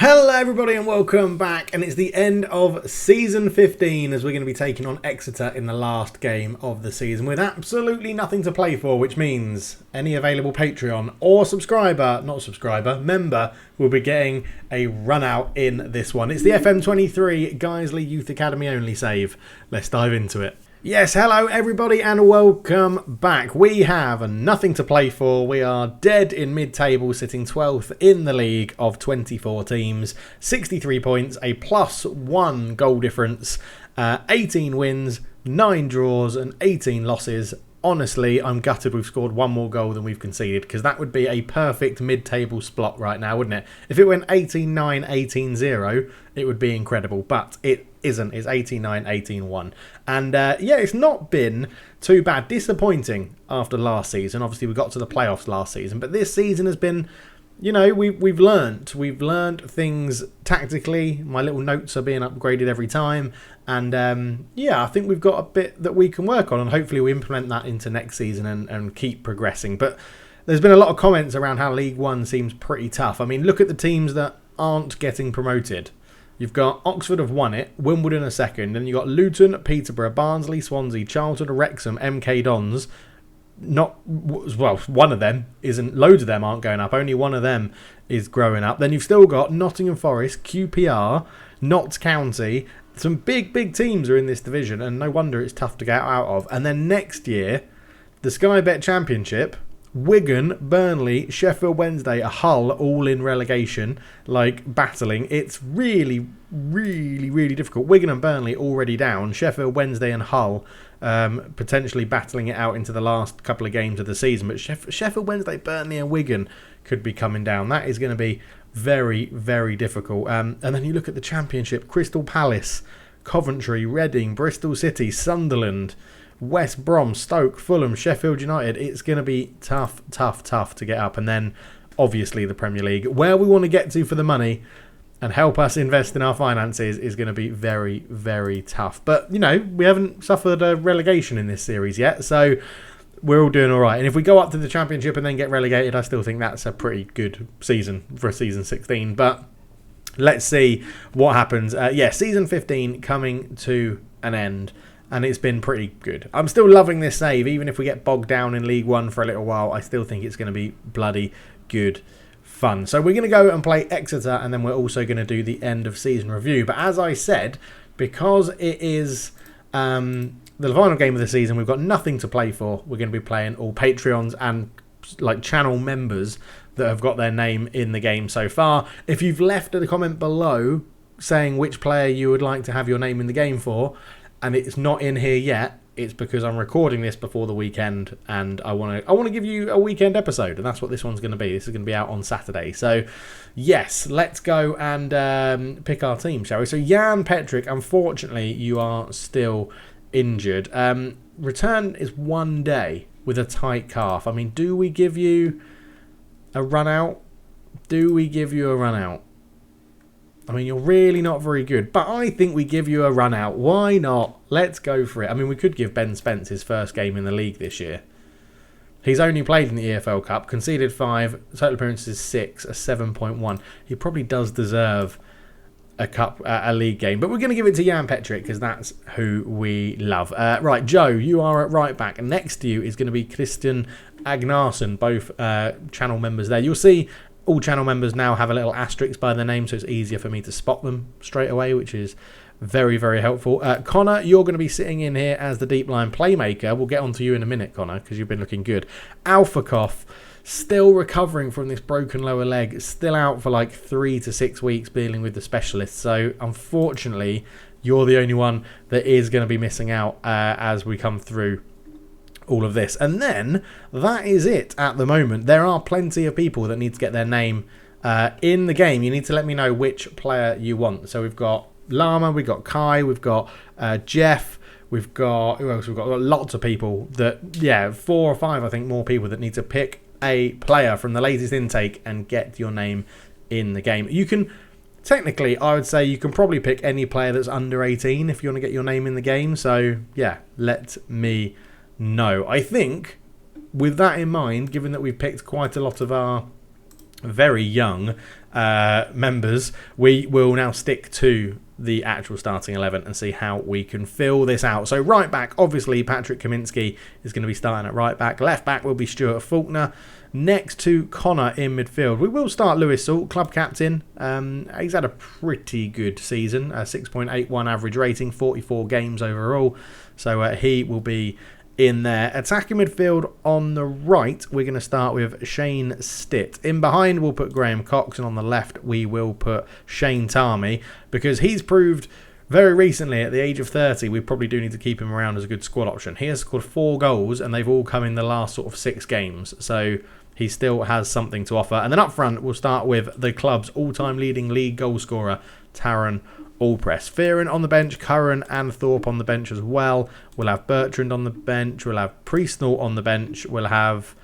Hello everybody and welcome back, and it's the end of season 15 as we're going to be taking on Exeter in the last game of the season with absolutely nothing to play for, which means any available Patreon or member will be getting a run out in this one. It's the FM23 Guiseley Youth Academy only save. Let's dive into it. Yes, hello everybody and welcome back. We have nothing to play for. We are dead in mid-table, sitting 12th in the league of 24 teams. 63 points, a +1 goal difference, 18 wins, 9 draws and 18 losses. Honestly, I'm gutted we've scored one more goal than we've conceded, because that would be a perfect mid-table spot right now, wouldn't it? If it went 18-9, 18-0, it would be incredible, but it isn't. It's 18-9, 18-1. And yeah, it's not been too bad. Disappointing after last season. Obviously, we got to the playoffs last season, but this season has been, you know, we've learned things tactically. My little notes are being upgraded every time, and yeah, I think we've got a bit that we can work on, and hopefully we implement that into next season and keep progressing. But there's been a lot of comments around how League One seems pretty tough. I mean, look at the teams that aren't getting promoted. You've got Oxford have won it, Wimbledon a second, then you've got Luton, Peterborough, Barnsley, Swansea, Charlton, Wrexham, MK Dons. One of them isn't. Loads of them aren't going up. Only one of them is growing up. Then you've still got Nottingham Forest, QPR, Notts County. Some big teams are in this division, and no wonder it's tough to get out of. And then next year, the Sky Bet Championship, Wigan, Burnley, Sheffield Wednesday, Hull, all in relegation, like battling. It's really difficult. Wigan and Burnley already down. Sheffield Wednesday and Hull potentially battling it out into the last couple of games of the season. But Sheffield Wednesday, Burnley and Wigan could be coming down. That is going to be very difficult. And then you look at the Championship, Crystal Palace, Coventry, Reading, Bristol City, Sunderland, West Brom, Stoke, Fulham, Sheffield United. It's going to be tough to get up. And then obviously the Premier League, where we want to get to for the money and help us invest in our finances, is going to be very tough. But you know, we haven't suffered a relegation in this series yet, so we're all doing all right. And if we go up to the Championship and then get relegated, I still think that's a pretty good season for season 16. But let's see what happens. Yeah, season 15 coming to an end, and it's been pretty good. I'm still loving this save. Even if we get bogged down in League One for a little while, I still think it's going to be bloody good fun. So we're going to go and play Exeter, and then we're also going to do the end of season review. But as I said, because it is the final game of the season, we've got nothing to play for. We're going to be playing all Patreons and like channel members that have got their name in the game so far. If you've left a comment below saying which player you would like to have your name in the game for, and it's not in here yet, it's because I'm recording this before the weekend, and I want to give you a weekend episode, and that's what this one's going to be. This is going to be out on Saturday. So, yes, let's go and pick our team, shall we? So, Jan Petrick, unfortunately, you are still injured. Return is 1 day with a tight calf. I mean, do we give you a run out? I mean, you're really not very good, but I think we give you a run out. Why not? Let's go for it. I mean, we could give Ben Spence his first game in the league this year. He's only played in the EFL Cup, conceded 5, total appearances 6, a 7.1. He probably does deserve a league game, but we're going to give it to Jan Petrick because that's who we love. Right, Joe, you are at right back, and next to you is going to be Christian Agnarsson, both channel members there. You'll see all channel members now have a little asterisk by their name, so it's easier for me to spot them straight away, which is very helpful. Connor, you're going to be sitting in here as the deep line playmaker. We'll get on to you in a minute, Connor, because you've been looking good. Alphakoff, still recovering from this broken lower leg, still out for like 3 to 6 weeks dealing with the specialist. So unfortunately, you're the only one that is going to be missing out as we come through all of this. And then that is it at the moment. There are plenty of people that need to get their name in the game. You need to let me know which player you want. So we've got Lama, we've got Kai, we've got Jeff, we've got, who else? We've got lots of people that, yeah, 4 or 5 I think more people that need to pick a player from the latest intake and get your name in the game. You can technically, I would say you can probably pick any player that's under 18 if you want to get your name in the game. So yeah, let me know. I think with that in mind, given that we've picked quite a lot of our very young members, we will now stick to the actual starting 11 and see how we can fill this out. So right back, obviously Patrick Kaminsky is going to be starting at right back. Left back will be Stuart Faulkner. Next to Connor in midfield, we will start Lewis Salt, club captain. He's had a pretty good season, a 6.81 average rating, 44 games overall. So he will be in there. Attacking midfield on the right, we're going to start with Shane Stitt. In behind, we'll put Graham Cox, and on the left, we will put Shane Tarmy, because he's proved very recently, at the age of 30, we probably do need to keep him around as a good squad option. He has scored 4 goals, and they've all come in the last sort of 6 games. So he still has something to offer. And then up front, we'll start with the club's all-time leading league goal scorer, Taron Allpress. Fearon on the bench, Curran and Thorpe on the bench as well. We'll have Bertrand on the bench. We'll have Priestnall on the bench. We'll have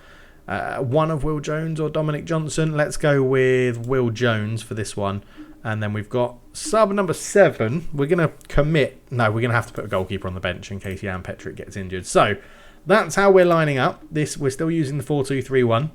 one of Will Jones or Dominic Johnson. Let's go with Will Jones for this one. And then we've got sub number 7. We're going to commit. No, we're going to have to put a goalkeeper on the bench in case Jan Petric gets injured. So that's how we're lining up. We're still using the 4-2-3-1.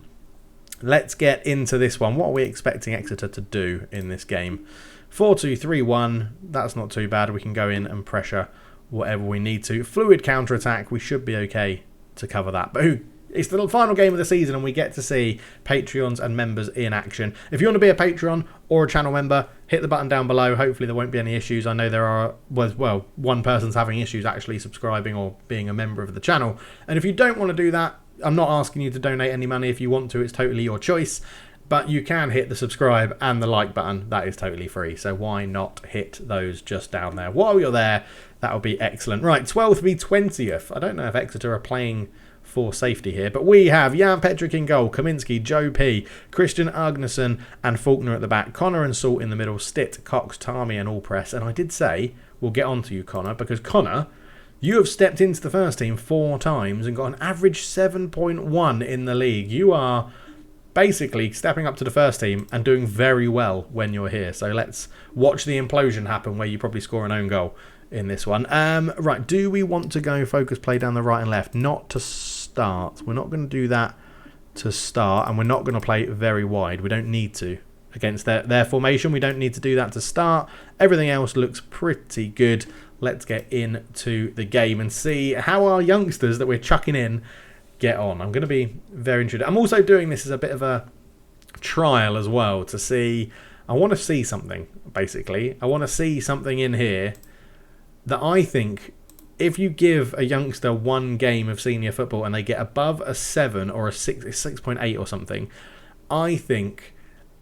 Let's get into this one. What are we expecting Exeter to do in this game? 4-2-3-1, that's not too bad. We can go in and pressure whatever we need to. Fluid counter-attack, we should be okay to cover that. But it's the final game of the season and we get to see Patreons and members in action. If you want to be a Patreon or a channel member, hit the button down below. Hopefully there won't be any issues. I know there are, well, one person's having issues actually subscribing or being a member of the channel. And if you don't want to do that, I'm not asking you to donate any money. If you want to, it's totally your choice. But you can hit the subscribe and the like button. That is totally free. So why not hit those just down there? While you're there, that would be excellent. Right, 12th v 20th. I don't know if Exeter are playing for safety here. But we have Jan Petric in goal, Kaminsky, Joe P, Christian Agnesson and Faulkner at the back. Connor and Salt in the middle. Stitt, Cox, Tarmy and Allpress. And I did say, we'll get on to you, Connor, because Connor, you have stepped into the first team 4 times and got an average 7.1 in the league. You are basically stepping up to the first team and doing very well when you're here. So let's watch the implosion happen where you probably score an own goal in this one. Right, do we want to go focus play down the right and left? Not to start. We're not going to do that to start, and we're not going to play very wide. We don't need to. Against their formation, we don't need to do that to start. Everything else looks pretty good. Let's get into the game and see how our youngsters that we're chucking in get on. I'm going to be very interested. I'm also doing this as a bit of a trial as well to see. I want to see something, basically. I want to see something in here that I think if you give a youngster 1 game of senior football and they get above a 7 or a 6.8 or something, I think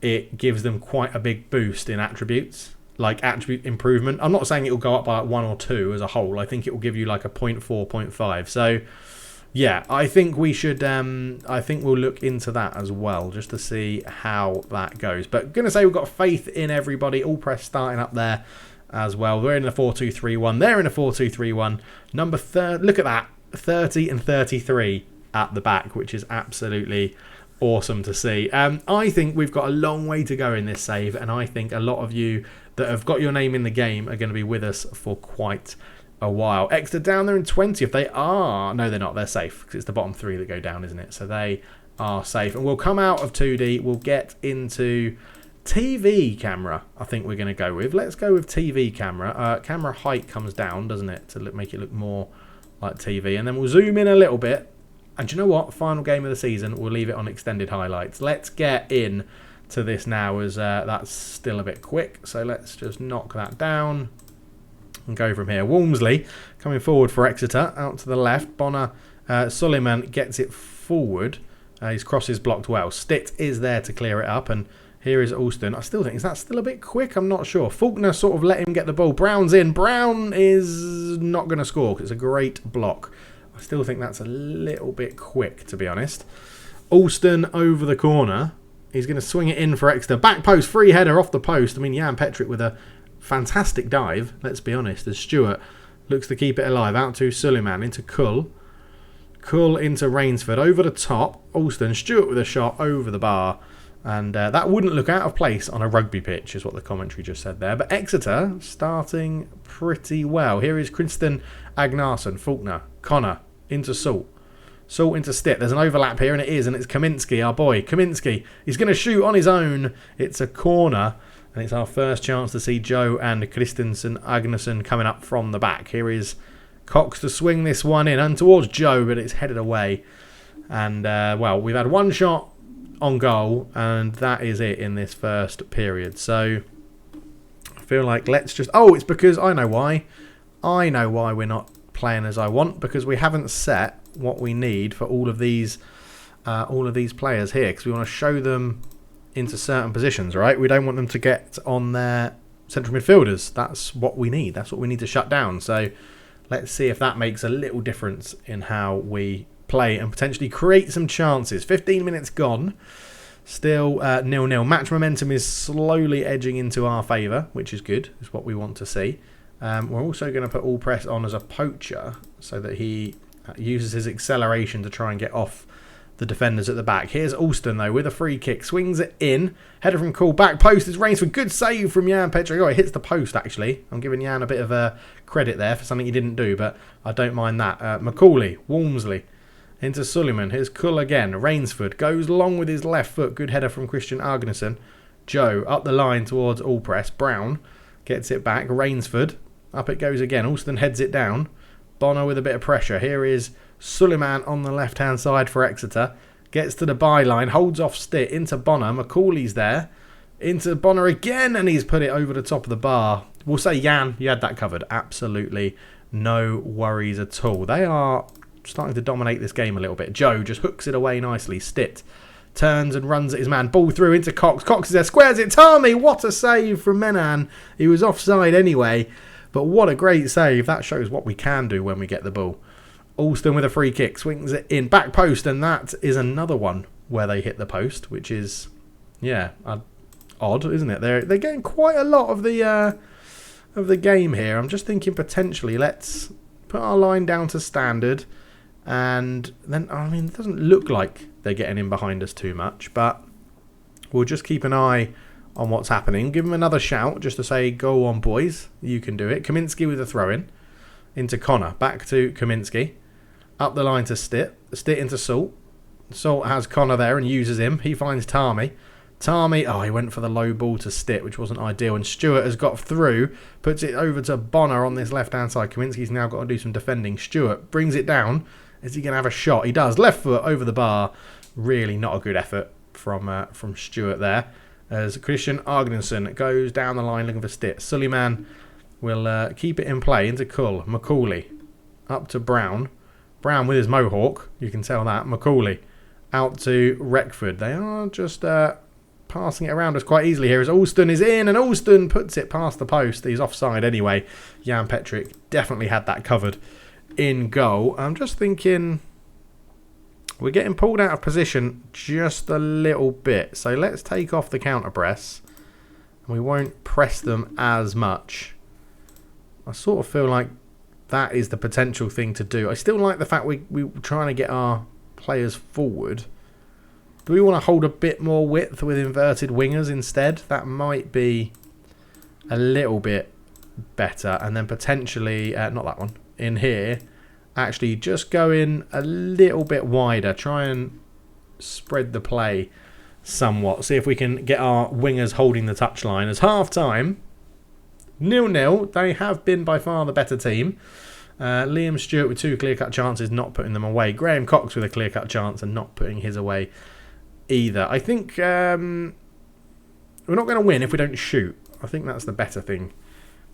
it gives them quite a big boost in attributes, like attribute improvement. I'm not saying it will go up by like 1 or 2 as a whole. I think it will give you like a 0.4, 0.5. So yeah, I think we should. I think we'll look into that as well, just to see how that goes. But gonna say we've got faith in everybody. Allpress starting up there as well. We're in a 4-2-3-1. They're in a 4-2-3-1. Number 30. Look at that, 30 and 33 at the back, which is absolutely awesome to see. I think we've got a long way to go in this save, and I think a lot of you that have got your name in the game are going to be with us for quite a while. Exeter down there in 20th. They are... No, they're not. They're safe because it's the bottom 3 that go down, isn't it? So they are safe. And we'll come out of 2D. We'll get into TV camera, I think we're going to go with. Let's go with TV camera. Camera height comes down, doesn't it, to make it look more like TV. And then we'll zoom in a little bit. And do you know what? Final game of the season. We'll leave it on extended highlights. Let's get in to this now, as that's still a bit quick. So let's just knock that down and go from here. Walmsley coming forward for Exeter, out to the left. Bonner Suleiman gets it forward. His cross is blocked well. Stitt is there to clear it up, and here is Alston. I still think, is that still a bit quick? I'm not sure. Faulkner sort of let him get the ball. Brown's in. Brown is not going to score because it's a great block. I still think that's a little bit quick, to be honest. Alston over the corner. He's going to swing it in for Exeter. Back post, free header off the post. I mean, Jan Petric with a fantastic dive, let's be honest, as Stewart looks to keep it alive. Out to Suleiman, into Kull. Kull into Rainsford, over the top. Alston, Stewart with a shot over the bar. And that wouldn't look out of place on a rugby pitch, is what the commentary just said there. But Exeter starting pretty well. Here is Kristen Agnarsson, Faulkner, Connor, into Salt. Salt into Stitt. There's an overlap here, and it is, and it's Kaminski, our boy. Kaminski, he's going to shoot on his own. It's a corner, and it's our first chance to see Joe and Christensen Agnesson coming up from the back. Here is Cox to swing this one in, and towards Joe, but it's headed away. And, well, we've had one shot on goal, and that is it in this first period. So, I feel like let's just... Oh, it's because I know why. I know why we're not playing as I want, because we haven't set what we need for all of these players here, because we want to show them into certain positions, right? We don't want them to get on their central midfielders. That's what we need. That's what we need to shut down. So let's see if that makes a little difference in how we play and potentially create some chances. 15 minutes gone. Still 0-0. Match momentum is slowly edging into our favour, which is good. Is what we want to see. We're also going to put All Press on as a poacher so that he uses his acceleration to try and get off the defenders at the back. Here's Alston, though, with a free kick. Swings it in. Header from Cool. Back post is Rainsford. Good save from Jan Petric. Oh, it hits the post, actually. I'm giving Jan a bit of credit there for something he didn't do, but I don't mind that. Macaulay, Walmsley, into Suleiman. Here's Kull again. Rainsford goes long with his left foot. Good header from Christian Agnesson. Joe up the line towards All Press. Brown gets it back. Rainsford. Up it goes again. Alston heads it down. Bonner with a bit of pressure. Here is Suleiman on the left-hand side for Exeter. Gets to the byline. Holds off Stitt into Bonner. Macaulay's there. Into Bonner again. And he's put it over the top of the bar. We'll say, Jan, you had that covered. Absolutely no worries at all. They are starting to dominate this game a little bit. Joe just hooks it away nicely. Stitt turns and runs at his man. Ball through into Cox. Cox is there. Squares it. Tarmy. What a save from Menan. He was offside anyway. But what a great save. That shows what we can do when we get the ball. Alston with a free kick. Swings it in. Back post. And that is another one where they hit the post. Which is, yeah, odd, isn't it? They're getting quite a lot of the game here. I'm just thinking potentially let's put our line down to standard. And then, I mean, it doesn't look like they're getting in behind us too much. But we'll just keep an eye on what's happening. Give them another shout just to say, go on, boys. You can do it. Kaminski with a throw-in into Connor. Back to Kaminski. Up the line to Stitt. Stitt into Salt. Salt has Connor there and uses him. He finds Tarmy. Tarmy, oh, he went for the low ball to Stitt, which wasn't ideal. And Stewart has got through. Puts it over to Bonner on this left-hand side. Kaminski's now got to do some defending. Stewart brings it down. Is he going to have a shot? He does. Left foot over the bar. Really not a good effort from Stewart there. As Christian Agnesson goes down the line looking for Stitt. Suleiman will keep it in play into Kull. Macaulay up to Brown. Brown with his mohawk. You can tell that. Macaulay out to Reckford. They are just passing it around us quite easily here as Alston is in. And Alston puts it past the post. He's offside anyway. Jan Petric definitely had that covered in goal. I'm just thinking... We're getting pulled out of position just a little bit. So let's take off the counter press. And we won't press them as much. I sort of feel like that is the potential thing to do. I still like the fact we're trying to get our players forward. Do we want to hold a bit more width with inverted wingers instead? That might be a little bit better. And then potentially, not that one, in here... Actually, just go in a little bit wider. Try and spread the play somewhat. See if we can get our wingers holding the touchline. As half-time, 0-0. They have been by far the better team. Liam Stewart with 2 clear-cut chances, not putting them away. Graham Cox with a clear-cut chance and not putting his away either. I think we're not going to win if we don't shoot. I think that's the better thing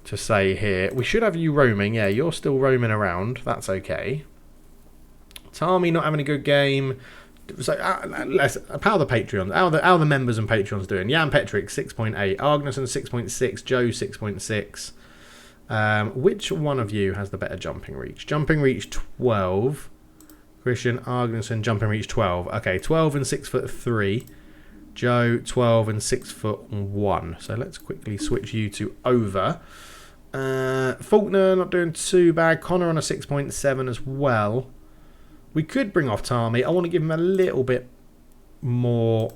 to say here. We should have you roaming. Yeah, you're still roaming around. That's okay. Tarmy not having a good game. So let's how the Patreons, how the members and Patreons doing. Jan Petric 6.8, Agnesson 6.6, Joe 6.6. Which one of you has the better jumping reach? Jumping reach 12. Christian Agnesson jumping reach 12. Okay, 12 and 6'3". Joe 12 and 6'1". So let's quickly switch you to over. Faulkner not doing too bad. Connor on a 6.7 as well. We could bring off Tarmy. I want to give him a little bit more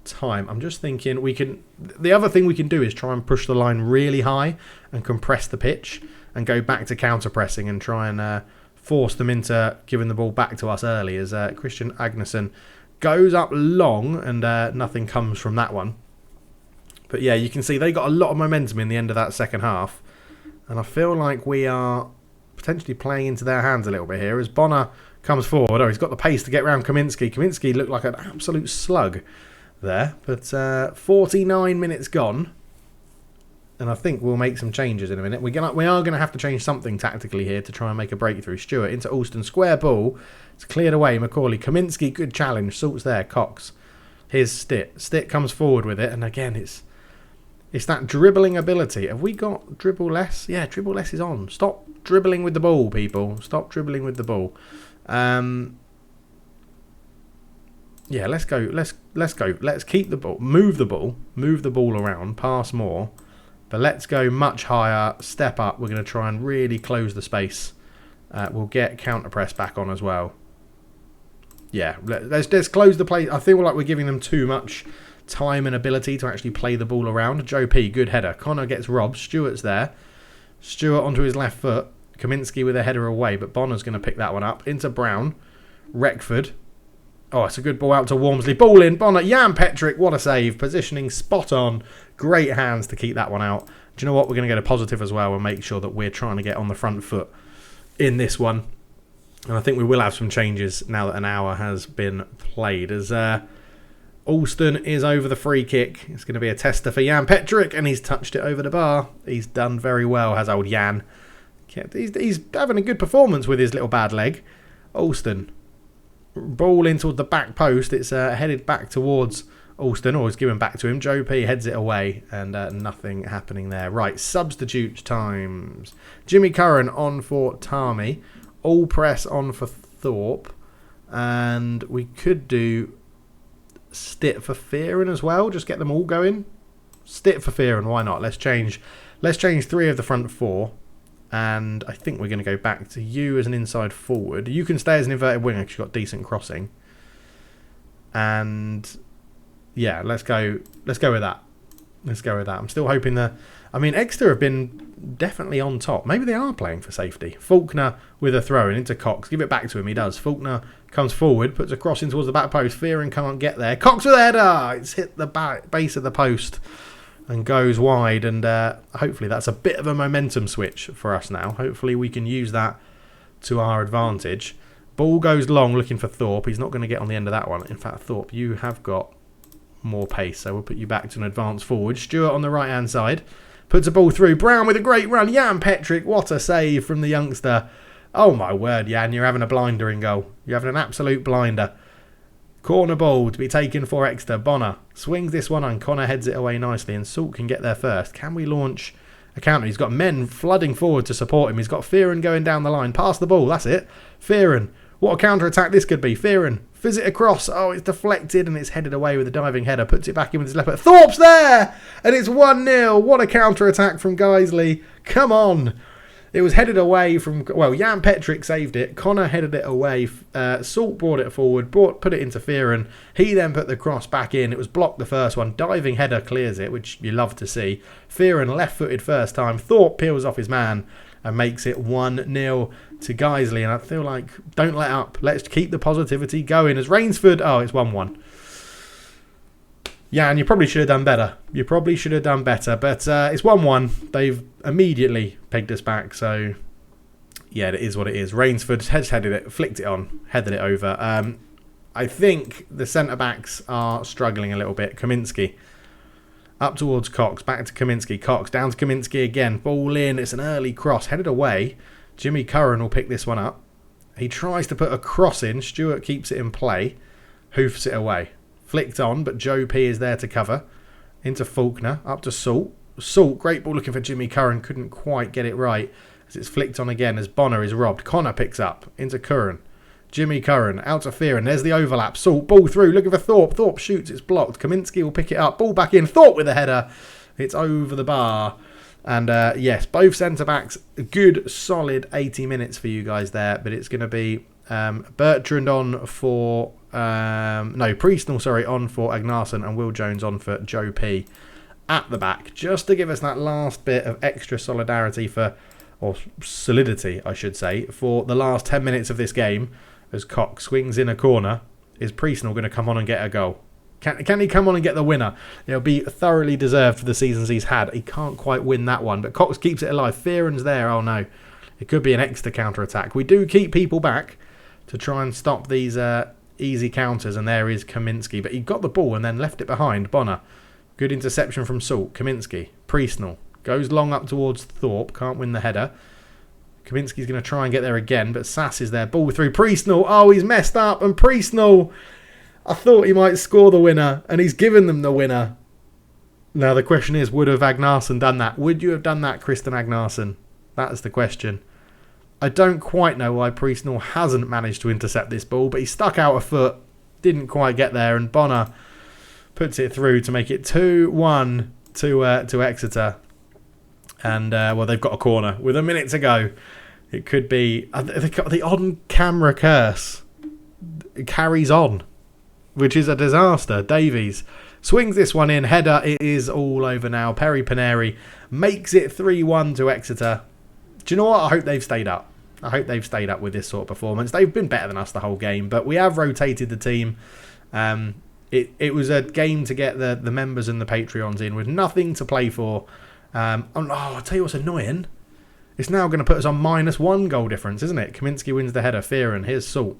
time. I'm just thinking we can... The other thing we can do is try and push the line really high and compress the pitch and go back to counter-pressing and try and force them into giving the ball back to us early as Christian Agnesson goes up long and nothing comes from that one. But yeah, you can see they got a lot of momentum in the end of that second half. And I feel like we are potentially playing into their hands a little bit here as Bonner comes forward. Oh, he's got the pace to get around Kaminski. Kaminski looked like an absolute slug there. But 49 minutes gone. And I think we'll make some changes in a minute. We are going to have to change something tactically here to try and make a breakthrough. Stewart into Alston. Square ball. It's cleared away. Macaulay. Kaminski, good challenge. Salt's there. Cox. Here's Stitt. Stitt comes forward with it. And again, it's that dribbling ability. Have we got dribble less? Yeah, dribble less is on. Stop dribbling with the ball, people. Stop dribbling with the ball. Yeah, let's go. Let's go. Let's keep the ball. Move the ball. Move the ball around. Pass more. But let's go much higher, step up. We're going to try and really close the space. We'll get counter press back on as well. Yeah, let's close the play. I feel like we're giving them too much time and ability to actually play the ball around. Joe P, good header. Connor gets robbed. Stewart's there. Stewart onto his left foot. Kaminski with a header away, but Bonner's going to pick that one up. Into Brown. Reckford. Oh, it's a good ball out to Walmsley. Ball in. Bonner. Jan Petrick. What a save. Positioning spot on. Great hands to keep that one out. Do you know what? We're going to get a positive as well and make sure that we're trying to get on the front foot in this one. And I think we will have some changes now that an hour has been played. As Alston is over the free kick. It's going to be a tester for Jan Petrick, and he's touched it over the bar. He's done very well, has old Jan. He's having a good performance with his little bad leg. Alston. Ball in towards the back post. It's headed back towards Alston, or it's given back to him. Joe P heads it away, and nothing happening there. Right, substitute times. Jimmy Curran on for Tarmy. All press on for Thorpe. And we could do Stitt for Fearon as well. Just get them all going. Stitt for Fearon, why not? Let's change 3 of the front 4. And I think we're going to go back to you as an inside forward. You can stay as an inverted winger because you've got decent crossing. And yeah, let's go with that. Let's go with that. I'm still hoping that... I mean, Exeter have been definitely on top. Maybe they are playing for safety. Faulkner with a throw-in into Cox. Give it back to him. He does. Faulkner comes forward, puts a cross in towards the back post. Fearon can't get there. Cox with a header. It's hit the base of the post and goes wide. And hopefully that's a bit of a momentum switch for us now. Hopefully we can use that to our advantage. Ball goes long looking for Thorpe. He's not going to get on the end of that one. In fact, Thorpe, you have got more pace, so we'll put you back to an advance forward. Stewart on the right hand side puts a ball through. Brown with a great run. Jan Petrick, what a save from the youngster. Oh my word, Jan, you're having a blinder in goal. You're having an absolute blinder. Corner ball to be taken for Exeter. Bonner swings this one on. Connor heads it away nicely, and Salt can get there first. Can we launch a counter? He's got men flooding forward to support him. He's got Fearon going down the line. Pass the ball, that's it. Fearon, what a counter attack this could be. Fearon fizz it across. Oh, it's deflected and it's headed away with a diving header. Puts it back in with his left foot. Thorpe's there! And it's 1-0. What a counter attack from Guiseley. Come on. It was headed away from... Well, Jan Petrick saved it. Connor headed it away. Salt brought it forward. Put it into Fearon. He then put the cross back in. It was blocked the first one. Diving header clears it, which you love to see. Fearon left-footed first time. Thorpe peels off his man and makes it 1-0 to Guiseley. And I feel like, don't let up. Let's keep the positivity going. As Rainsford... Oh, it's 1-1. Yeah, and you probably should have done better. You probably should have done better. But it's 1-1. They've immediately pegged us back. So, yeah, it is what it is. Rainsford has headed it, flicked it on, headed it over. I think the centre-backs are struggling a little bit. Kaminski up towards Cox. Back to Kaminski. Cox down to Kaminski again. Ball in. It's an early cross. Headed away. Jimmy Curran will pick this one up. He tries to put a cross in. Stewart keeps it in play. Hoofs it away. Flicked on, but Joe P is there to cover. Into Faulkner, up to Salt. Salt, great ball looking for Jimmy Curran. Couldn't quite get it right as it's flicked on again as Bonner is robbed. Connor picks up into Curran. Jimmy Curran, out to Fearon. There's the overlap. Salt, ball through, looking for Thorpe. Thorpe shoots, it's blocked. Kaminski will pick it up. Ball back in. Thorpe with a header. It's over the bar. And yes, both centre-backs, a good, solid 80 minutes for you guys there. But it's going to be Bertrand on for... Priestnall, sorry, on for Agnarsson and Will Jones on for Joe P at the back, just to give us that last bit of extra solidarity for or solidity, I should say, for the last 10 minutes of this game as Cox swings in a corner. Is Priestnall going to come on and get a goal? Can he come on and get the winner? It'll be thoroughly deserved for the seasons he's had. He can't quite win that one, but Cox keeps it alive. Fearon's there. Oh no. It could be an extra counter-attack. We do keep people back to try and stop these easy counters, and there is Kaminski. But he got the ball and then left it behind. Bonner. Good interception from Salt. Kaminski. Priestnall. Goes long up towards Thorpe. Can't win the header. Kaminski's going to try and get there again, but Sass is there. Ball through Priestnall. Oh, he's messed up, and Priestnall... I thought he might score the winner, and he's given them the winner. Now, the question is, would have Agnarsson done that? Would you have done that, Kristen Agnarsson? That's the question. I don't quite know why Priestnall hasn't managed to intercept this ball, but he stuck out a foot, didn't quite get there, and Bonner puts it through to make it 2-1 to Exeter. And, well, they've got a corner with a minute to go. It could be... They've got the on-camera curse. It carries on, which is a disaster. Davies swings this one in. Header, it is all over now. Perry Paneri makes it 3-1 to Exeter. Do you know what? I hope they've stayed up. I hope they've stayed up with this sort of performance. They've been better than us the whole game, but we have rotated the team. It was a game to get the members and the Patreons in with nothing to play for. I'll tell you what's annoying. It's now going to put us on -1 goal difference, isn't it? Kaminski wins the header. Fearon, here's Salt.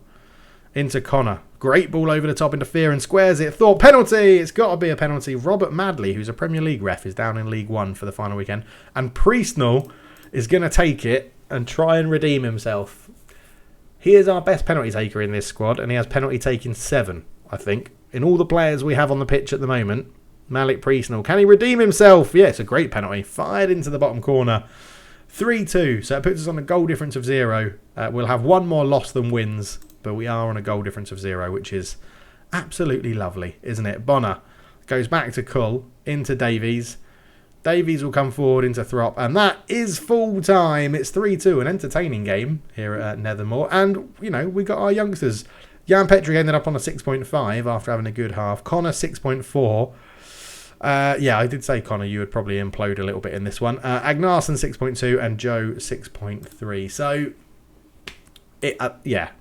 Into Connor. Great ball over the top into Fearon. Squares it. Thorpe. Penalty. It's got to be a penalty. Robert Madley, who's a Premier League ref, is down in League One for the final weekend. And Priestnall is going to take it and try and redeem himself. He is our best penalty taker in this squad, and he has penalty taking 7, I think. In all the players we have on the pitch at the moment, Malik Priestnall. Can he redeem himself? Yeah, it's a great penalty. Fired into the bottom corner. 3-2. So it puts us on a goal difference of 0. We'll have one more loss than wins, but we are on a goal difference of 0, which is absolutely lovely, isn't it? Bonner goes back to Cull, into Davies. Davies will come forward into Throp, and that is full time. It's 3-2, an entertaining game here at Nethermore. And, you know, we got our youngsters. Jan Petrik ended up on a 6.5 after having a good half. Connor, 6.4. Yeah, I did say, Connor, you would probably implode a little bit in this one. Agnarsson, 6.2, and Joe, 6.3. So, yeah.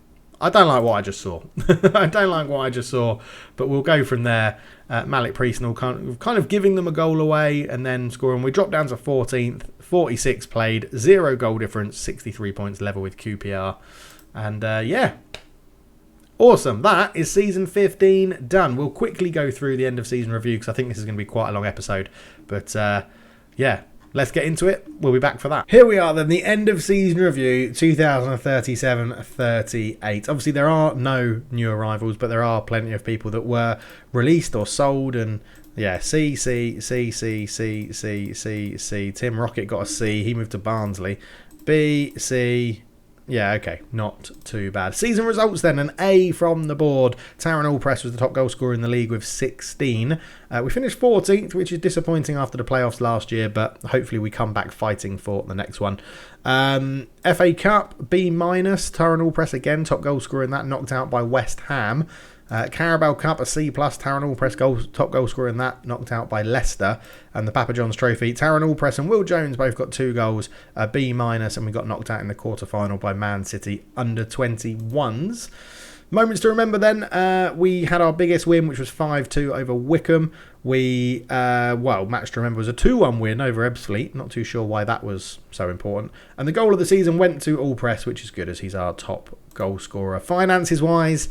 I don't like what I just saw. I don't like what I just saw, but we'll go from there. Malik Priestnall kind of giving them a goal away and then scoring. We dropped down to 14th, 46 played, 0 goal difference, 63 points level with QPR. And yeah, awesome. That is season 15 done. We'll quickly go through the end of season review because I think this is going to be quite a long episode. But yeah. Let's get into it. We'll be back for that. Here we are then, the end of season review 2037-38. Obviously there are no new arrivals, but there are plenty of people that were released or sold, and yeah, C. Tim Rocket got a C. He moved to Barnsley. B, C. Yeah, okay, not too bad. Season results then, an A from the board. Taron Allpress was the top goal scorer in the league with 16. We finished 14th, which is disappointing after the playoffs last year, but hopefully we come back fighting for the next one. FA Cup, B-. Taron Allpress again, top goal scorer in that, knocked out by West Ham. Carabao Cup, a C+, Taron Allpress top goal scorer in that, knocked out by Leicester. And the Papa John's Trophy, Taron Allpress and Will Jones both got 2 goals, B-, and we got knocked out in the quarter-final by Man City under-21s. Moments to remember then, we had our biggest win, which was 5-2 over Wickham. We, match to remember was a 2-1 win over Ebbsfleet. Not too sure why that was so important. And the goal of the season went to Allpress, which is good as he's our top goal scorer. Finances-wise,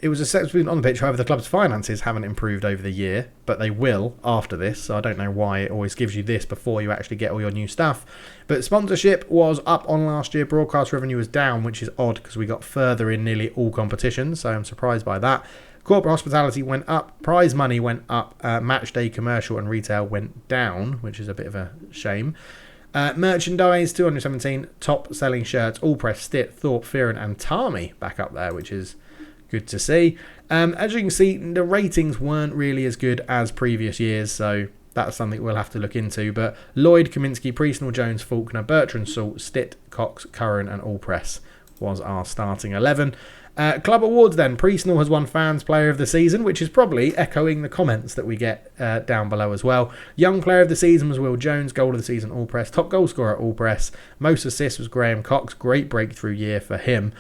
it was a successful on the pitch. However, the club's finances haven't improved over the year, but they will after this. So I don't know why it always gives you this before you actually get all your new stuff. But sponsorship was up on last year. Broadcast revenue was down, which is odd because we got further in nearly all competitions. So I'm surprised by that. Corporate hospitality went up. Prize money went up. Match day commercial and retail went down, which is a bit of a shame. Merchandise, 217. Top selling shirts. Allpress, Stitt, Thorpe, Fearon and Tarmy back up there, which is good to see. As you can see, the ratings weren't really as good as previous years, so that's something we'll have to look into. But Lloyd, Kaminski, Priestnall, Jones, Faulkner, Bertrand, Salt, Stitt, Cox, Curran and Allpress was our starting 11. Club awards then. Priestnall has won Fans Player of the Season, which is probably echoing the comments that we get down below as well. Young Player of the Season was Will Jones. Goal of the Season, All Press. Top goal scorer, All Press. Most assists was Graham Cox. Great breakthrough year for him.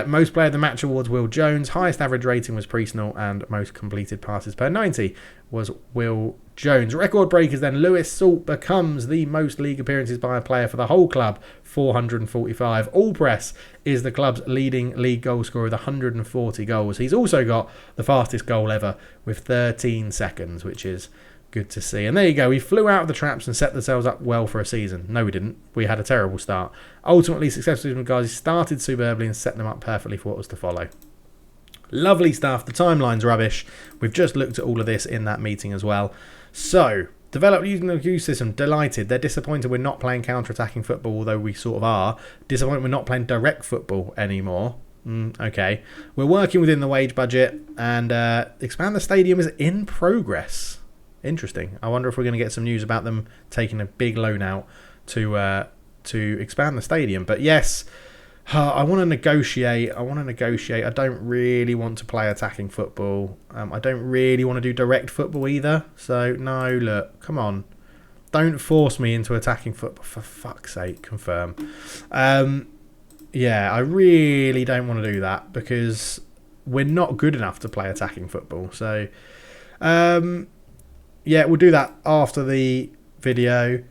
Most Player of the Match awards, Will Jones. Highest average rating was Priestnall, and most completed passes per 90 was Will Jones. Record breakers then. Lewis Salt becomes the most league appearances by a player for the whole club, 445. All Press is the club's leading league goal scorer with 140 goals. He's also got the fastest goal ever with 13 seconds, which is good to see. And there you go. We flew out of the traps and set themselves up well for a season. No, we didn't. We had a terrible start. Ultimately, successfully, guys started superbly and set them up perfectly for what was to follow. Lovely stuff. The timeline's rubbish. We've just looked at all of this in that meeting as well. So, developed using the Q system. Delighted. They're disappointed we're not playing counter-attacking football, although we sort of are. Disappointed we're not playing direct football anymore. Okay. We're working within the wage budget, and expand the stadium is in progress. Interesting. I wonder if we're going to get some news about them taking a big loan out to expand the stadium. But yes, I want to negotiate. I don't really want to play attacking football. I don't really want to do direct football either. So no, look, come on, don't force me into attacking football, for fuck's sake. Confirm. Yeah, I really don't want to do that because we're not good enough to play attacking football. So yeah, we'll do that after the video.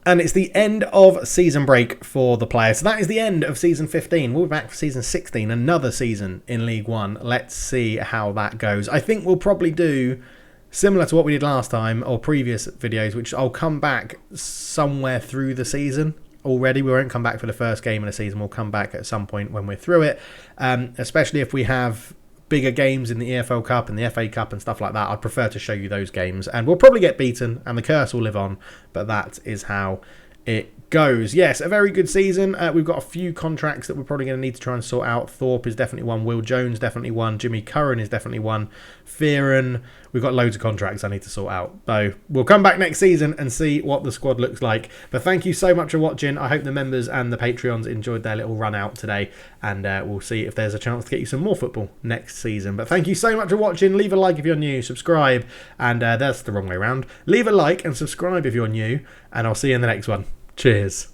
And it's the end of season break for the players. So that is the end of season 15. We'll be back for season 16, another season in League One. Let's see how that goes. I think we'll probably do similar to what we did last time or previous videos, which I'll come back somewhere through the season. Already, we won't come back for the first game of the season. We'll come back at some point when we're through it, especially if we have bigger games in the EFL Cup and the FA Cup and stuff like that. I'd prefer to show you those games, and we'll probably get beaten and the curse will live on, but that is how it goes. Yes, a very good season. We've got a few contracts that we're probably going to need to try and sort out. Thorpe is definitely one. Will Jones definitely one. Jimmy Curran is definitely one. Fearon. We've got loads of contracts I need to sort out. So we'll come back next season and see what the squad looks like. But thank you so much for watching. I hope the members and the Patreons enjoyed their little run out today. And we'll see if there's a chance to get you some more football next season. But thank you so much for watching. Leave a like if you're new. Subscribe. And that's the wrong way around. Leave a like and subscribe if you're new. And I'll see you in the next one. Cheers.